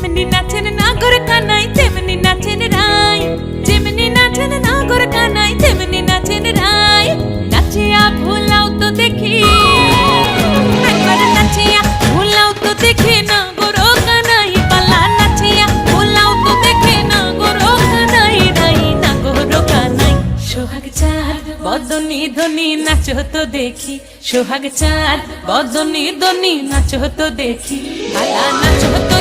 যেমনি নাচেন নাগর কানাই তেমনি নাচেন রাই, যেমনি নাচেন নাগর কানাই তেমনি নাচেন রাই। নাচিয়া ভুলাও তো দেখি, একবার নাচিয়া ভুলাও তো দেখি নাগর কানাই পালা, নাচিয়া ভুলাও তো দেখি নাগর কানাই রাই, নাগর কানাই। সোহাগ চাঁদ বদনি ধনি নাচো তো দেখি, সোহাগ চাঁদ বদনি ধনি নাচো তো দেখি, পালা নাচো তো